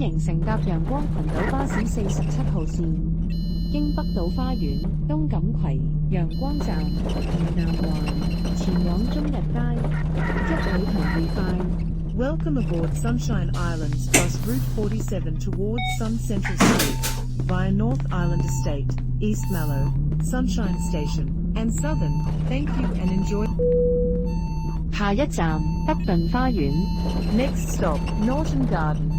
迎乘搭陽光群島巴士47號線，經北島花園、東錦葵、陽光站、宜南環前往中日街，祝旅途愉快。Welcome aboard Sunshine Islands bus Route 47 towards Sun Central Street, via North Island Estate, East Mallow, Sunshine Station, and Southern. Thank you and enjoy. 下一站北頓花園 Next stop, Norton Garden.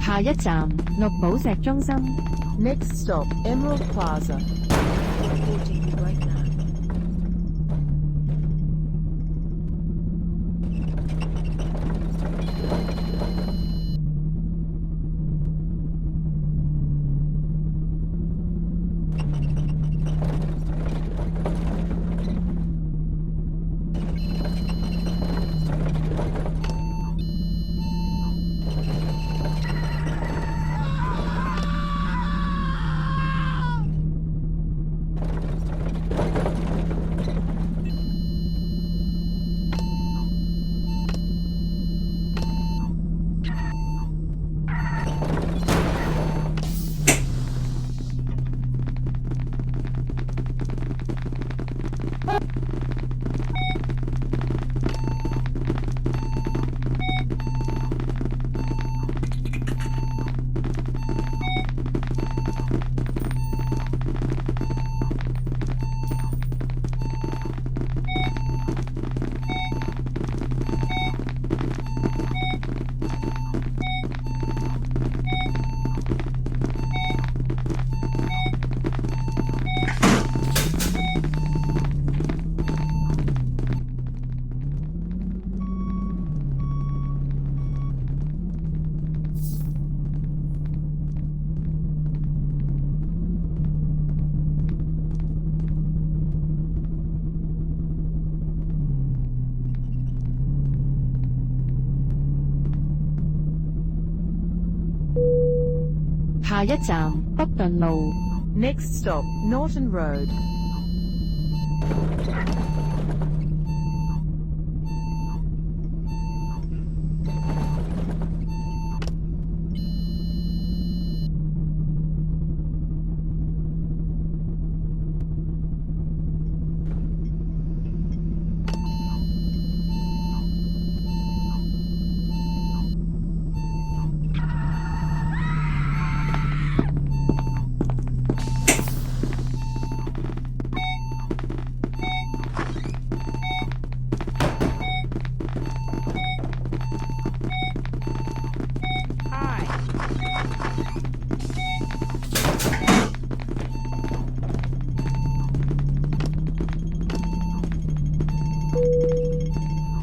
下一站綠寶石中心 Next stop, Emerald Plaza. Reporting you right now. 下一站北頓路 Next stop, Norton Road.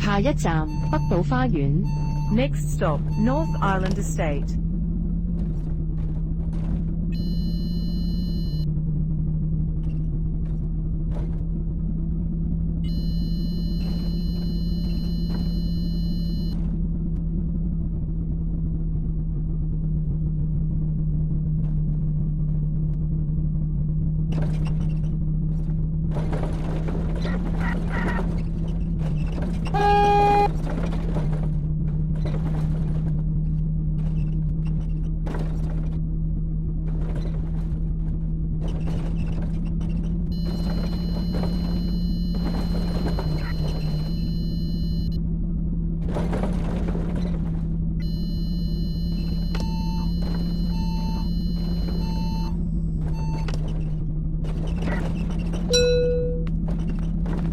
下一站北島花園 Next stop, North Island Estate.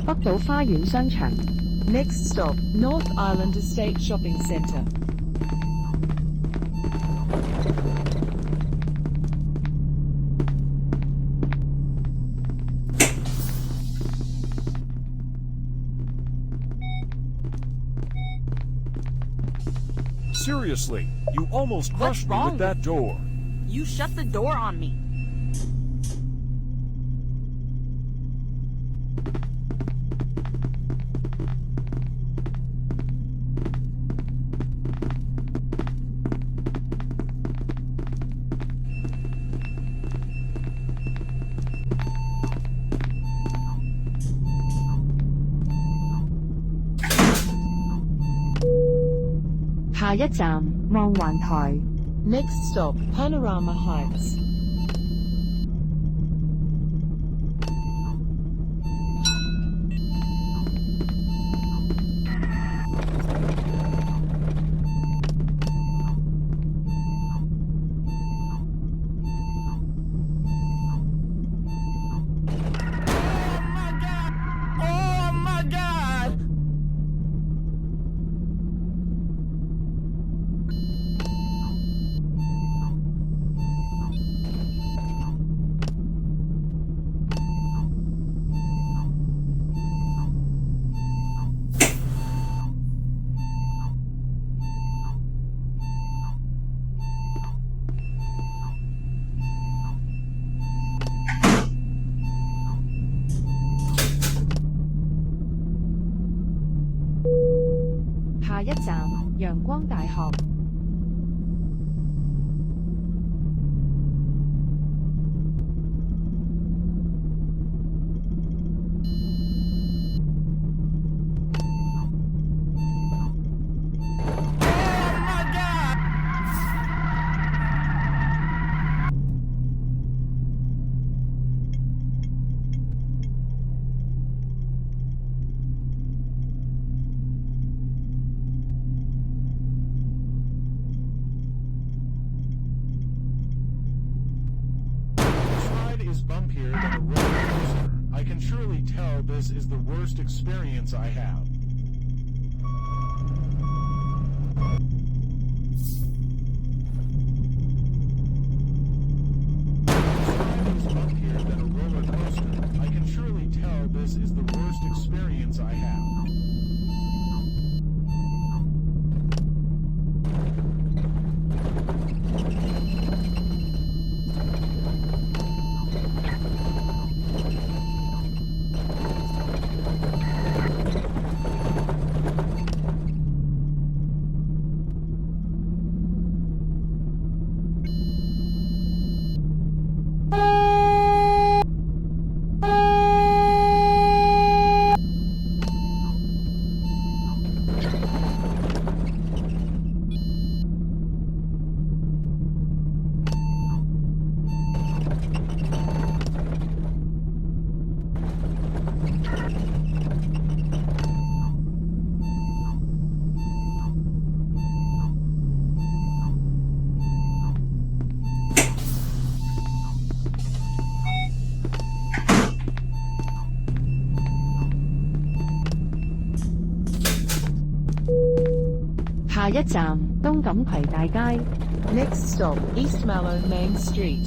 北島花園商場 Next stop, North Island Estate Shopping Centre. Seriously, you almost What's crushed me wrong with that door. You shut the door on me. Next 下一站望環台 Next stop, Panorama Heights. Oh my god!下一站陽光大學 Is bumpier than a roller coaster. I can surely tell this is the worst experience I have. This ride is bumpier than a roller coaster. I can surely tell this is the worst experience I have.下一站東錦葵大街 Next stop, East Mallow Main Street.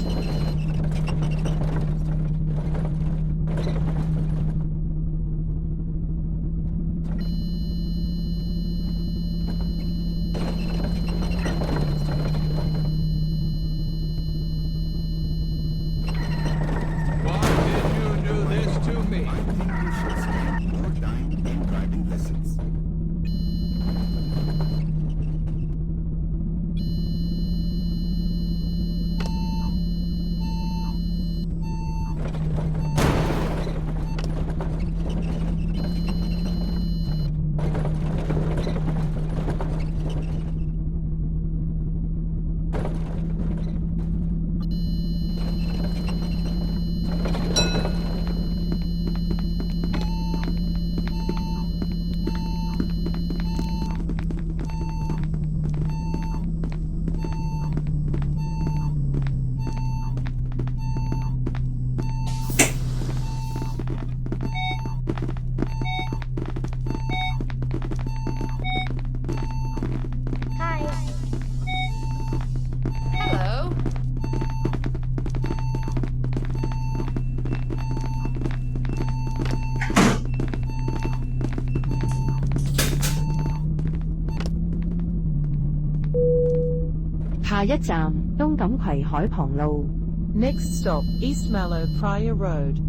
Why did you do this to me? I think you should spend more time in driving lessons. 下一站東錦葵海旁路。Next stop, East Mallow Pryor Road.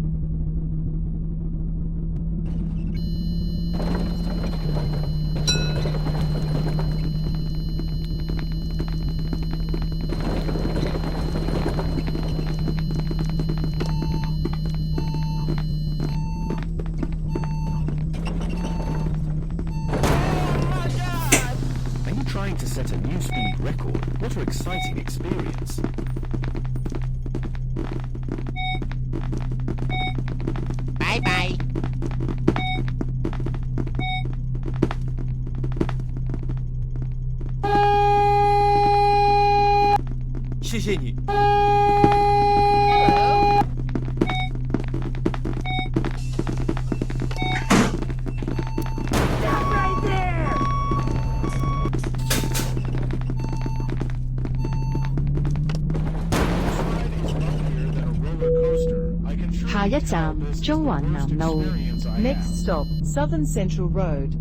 Are you trying to set a new speed record? What an exciting experience. Bye-bye. 谢谢你。下一站中環南路。Next stop, Southern Central Road.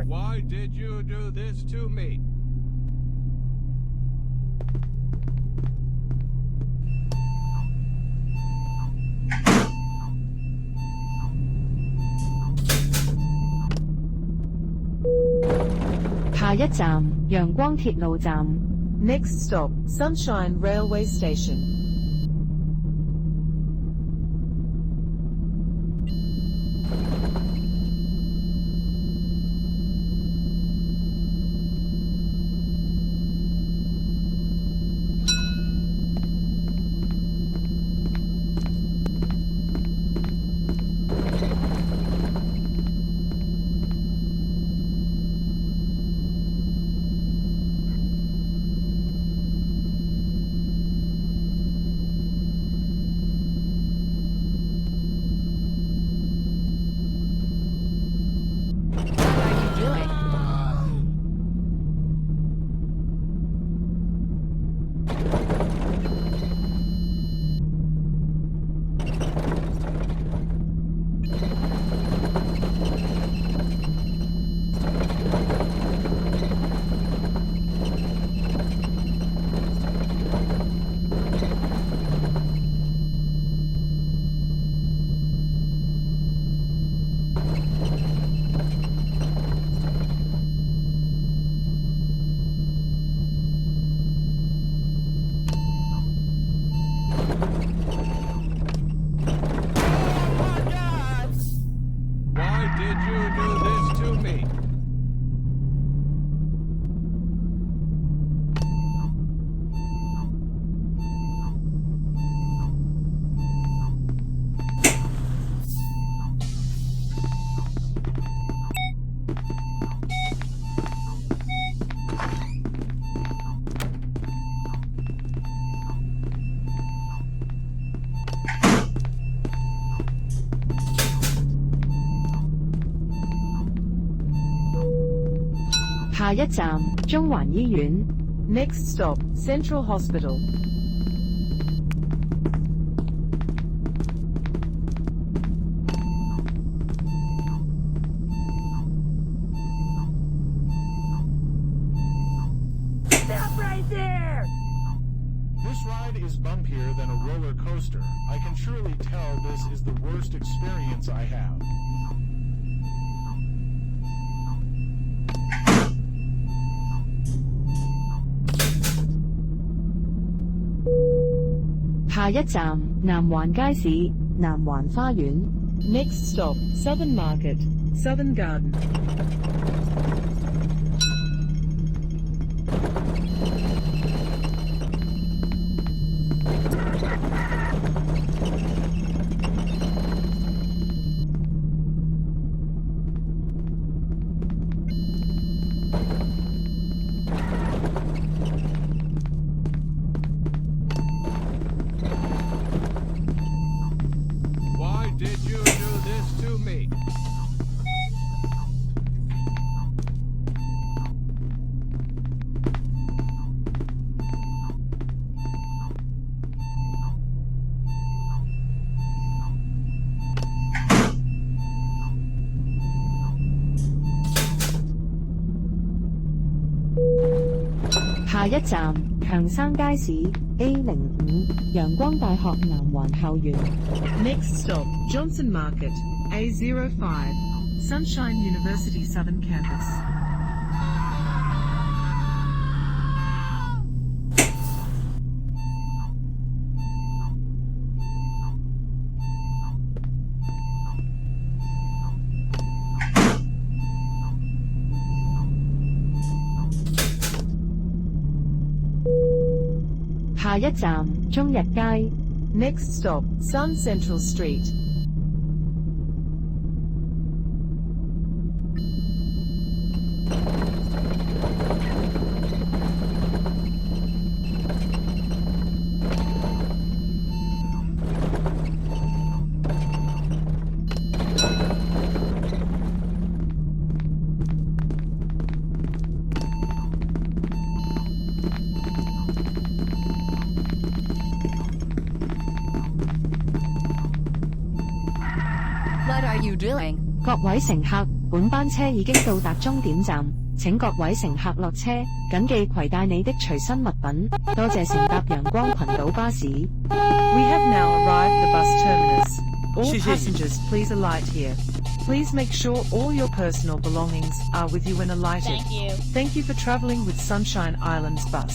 Why did you do this to me?下一站陽光鐵路站。Next stop, Sunshine Railway Station. Why did you do this to me?下下一站中環醫院。 Next stop, Central Hospital. is bumpier than a roller coaster. I can surely tell this is the worst experience I have. 下一站南環街市南環花園。 Next stop, Southern Market, Southern Garden. 下一站強生街市 A05 陽光大學南環校園。 Next stop, Johnson Market, A05, Sunshine University Southern Campus. 下一站中日街。 Next stop, Sun Central Street. What are you doing? 各位乘客，本班車已經到達終點站，請各位乘客落車，謹記攜帶你的隨身物品。多謝乘搭陽光群島巴士。 We have now arrived the bus terminus. All 謝謝你。 passengers, please alight here. Please make sure all your personal belongings are with you when alighted. Thank you. Thank you for traveling with Sunshine Islands Bus.